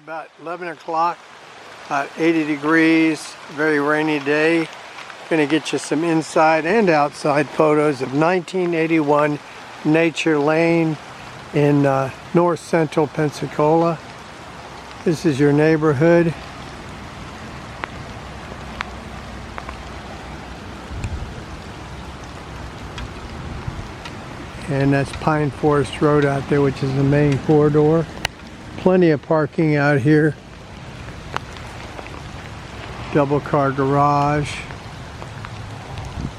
About 11 o'clock, 80 degrees, very rainy day. Gonna get you some inside and outside photos of 1981 Nature Lane in north central Pensacola. This is your neighborhood. And that's Pine Forest Road out there, which is the main corridor. Plenty of parking out here. Double car garage.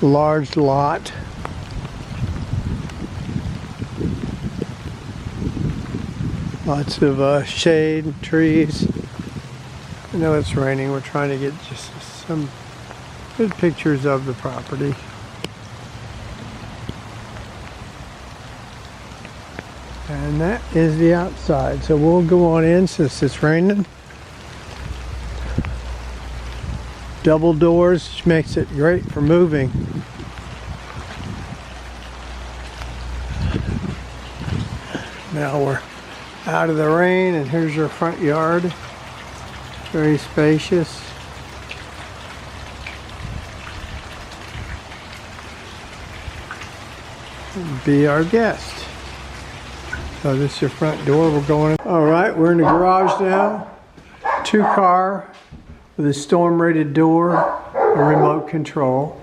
Large lot. Lots of shade and trees. I know it's raining. We're trying to get just some good pictures of the property. And that is the outside. So we'll go on in since it's raining. Double doors, which makes it great for moving. Now we're out of the rain, and here's your front yard. Very spacious. Be our guest. So this is your front door. We're going in. All right, we're in the garage now. 2-car with a storm rated door, a remote control.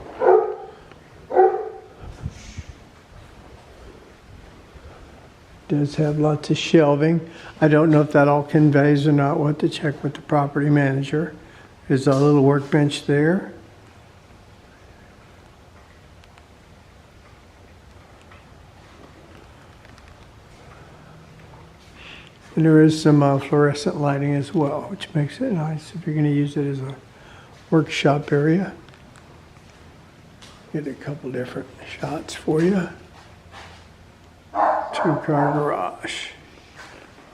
Does have lots of shelving. I don't know if that all conveys or not. We'll have to check with the property manager. There's a little workbench there. And there is some fluorescent lighting as well, which makes it nice if you're going to use it as a workshop area. Get a couple different shots for you. 2-car garage.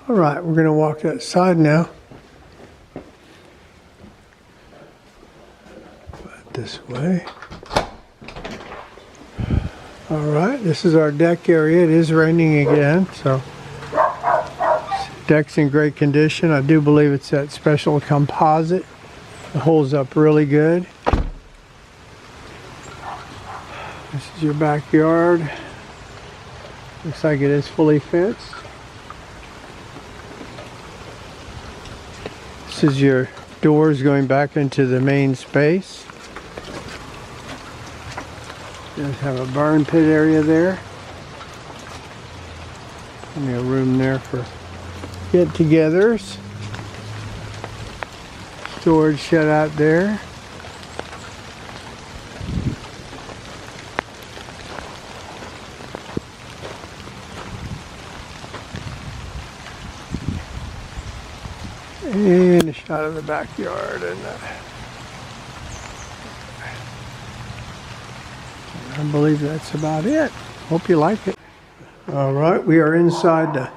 All right, we're going to walk outside now. This way. All right, this is our deck area. It is raining again, so deck's in great condition. I do believe it's that special composite. It holds up really good. This is your backyard. Looks like it is fully fenced. This is your doors going back into the main space. You guys have a burn pit area there. Plenty of room there for get-togethers. Storage shed out there. And a shot of the backyard, and I believe that's about it. Hope you like it. All right, we are inside the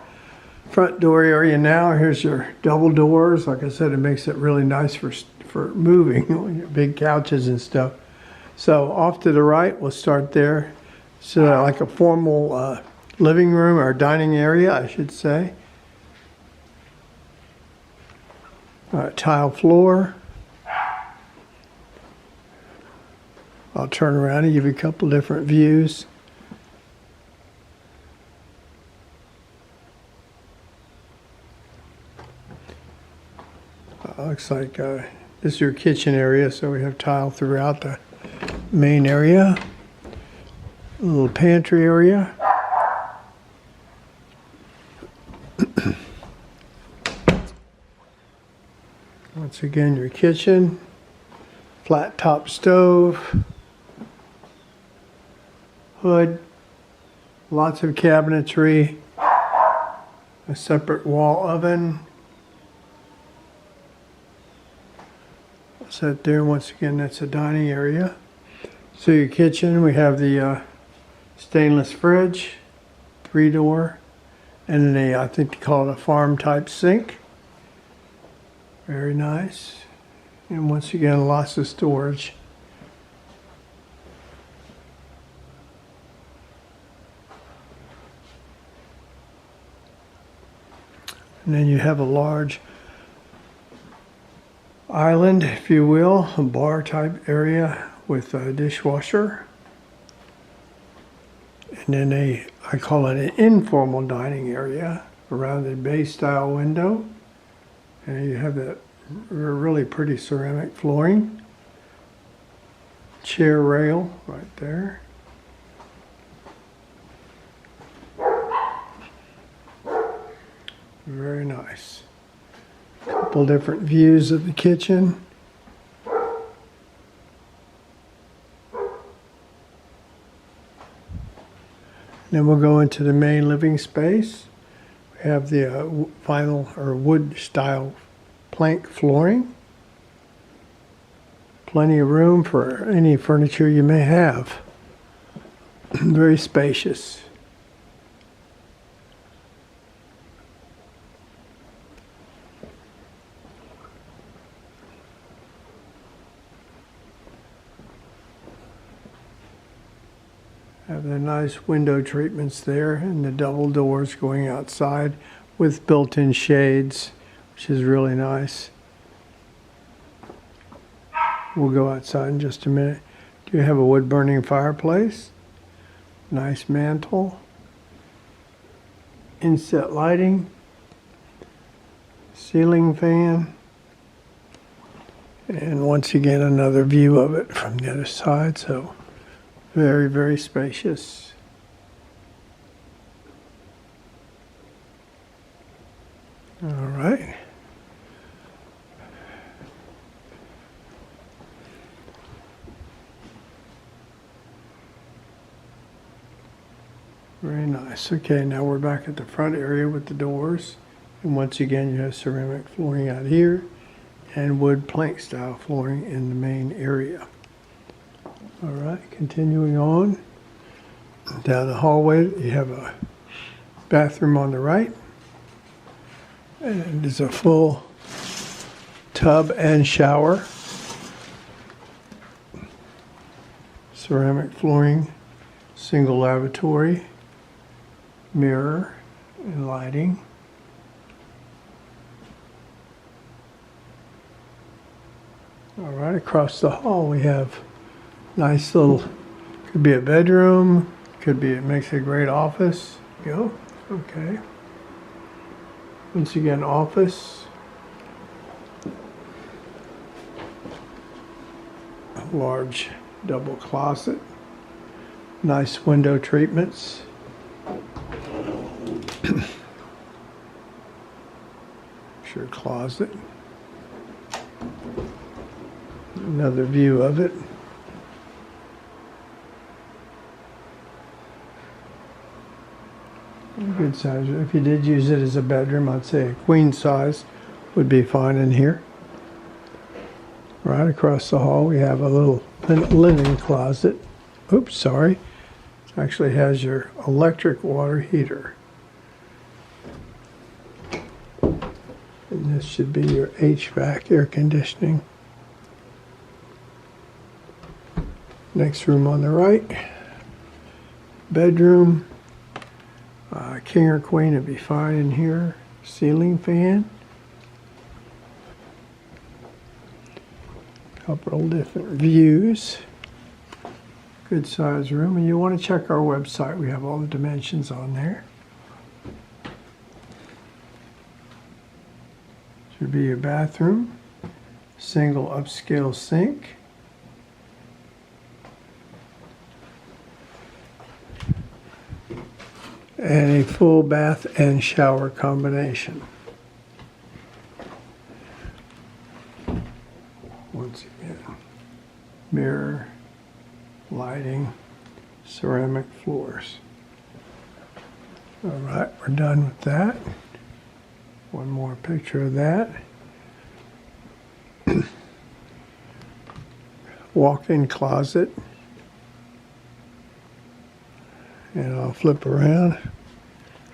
front door area now. Here's your double doors. Like I said, it makes it really nice for moving, big couches and stuff. So off to the right, we'll start there. So like a formal living room or dining area, I should say. Tile floor. I'll turn around and give you a couple different views. Looks like this is your kitchen area, so we have tile throughout the main area. A little pantry area. Once again, your kitchen, flat top stove, hood, lots of cabinetry, a separate wall oven. Set there. Once again, that's a dining area. So your kitchen, we have the stainless fridge, 3-door, and I think they call it a farm type sink. Very nice. And once again, lots of storage. And then you have a large island, if you will, a bar type area with a dishwasher. And then I call it an informal dining area around a bay style window. And you have that really pretty ceramic flooring. Chair rail right there. Very nice. Couple different views of the kitchen. Then we'll go into the main living space. We have the vinyl or wood style plank flooring. Plenty of room for any furniture you may have. Very spacious. Have the nice window treatments there and the double doors going outside with built-in shades, which is really nice. We'll go outside in just a minute. Do you have a wood-burning fireplace? Nice mantle. Inset lighting. Ceiling fan. And once again, another view of it from the other side. So very, very spacious. All right. Very nice. Okay, now we're back at the front area with the doors. And once again, you have ceramic flooring out here and wood plank style flooring in the main area. All right, continuing on. Down the hallway, you have a bathroom on the right. And there's a full tub and shower. Ceramic flooring, single lavatory, mirror, and lighting. All right, across the hall we have nice little, could be a bedroom, could be, it makes a great office. Go, okay. Once again, office. A large double closet. Nice window treatments. Sure, closet. Another view of it. Good size. If you did use it as a bedroom, I'd say a queen size would be fine in here. Right across the hall, we have a little linen closet. Oops, sorry. Actually has your electric water heater. And this should be your HVAC, air conditioning. Next room on the right. Bedroom. King or queen would be fine in here. Ceiling fan. Couple different views. Good size room. And you want to check our website. We have all the dimensions on there. Should be your bathroom. Single upscale sink. And a full bath and shower combination. Once again, mirror, lighting, ceramic floors. All right, we're done with that. One more picture of that. Walk-in closet. And I'll flip around.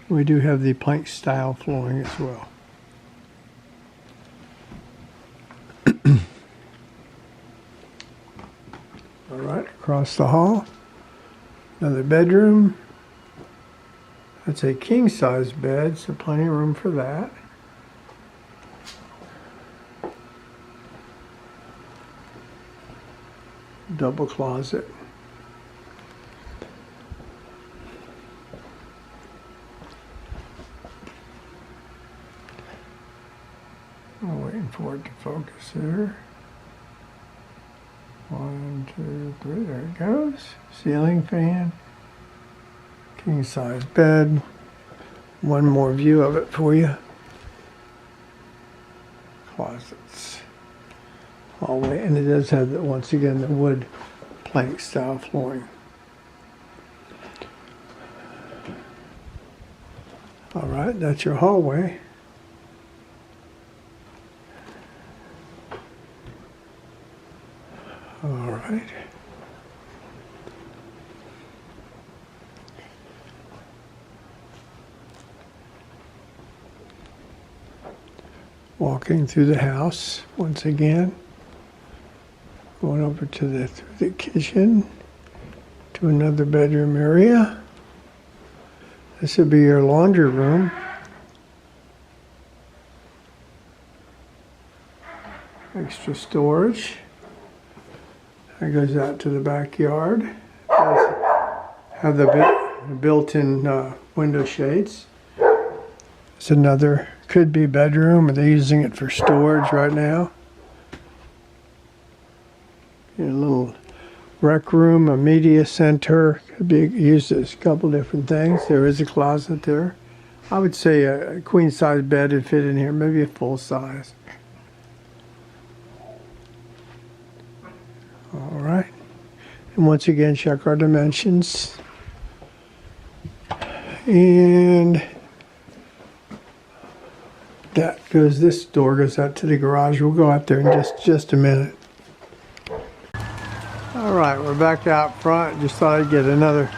We do have the plank style flooring as well. All right, across the hall, another bedroom. That's a king size bed, so plenty of room for that. double closet. I'm waiting for it to focus there. 1, 2, 3, there it goes. Ceiling fan. King size bed. One more view of it for you. Closets. Hallway, and it does have, once again, the wood plank style flooring. All right, that's your hallway. All right. Walking through the house once again. Going over to the kitchen, to another bedroom area. This would be your laundry room. Extra storage. That goes out to the backyard. Does have the built-in window shades. It's another, could be bedroom, or they're using it for storage right now. A little rec room, a media center, could be used as a couple different things. There is a closet there. I would say a queen size bed would fit in here, maybe a full size. All right. And once again, check our dimensions. And this door goes out to the garage. We'll go out there in just a minute. All right, we're back out front. Just thought I'd get another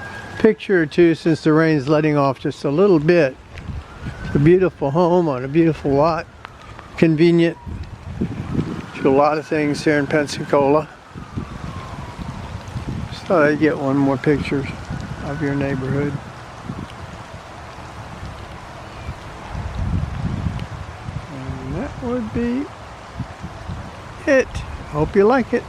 picture or two since the rain's letting off just a little bit. It's a beautiful home on a beautiful lot. Convenient to a lot of things here in Pensacola. Just thought I'd get one more picture of your neighborhood. And that would be it. Hope you like it.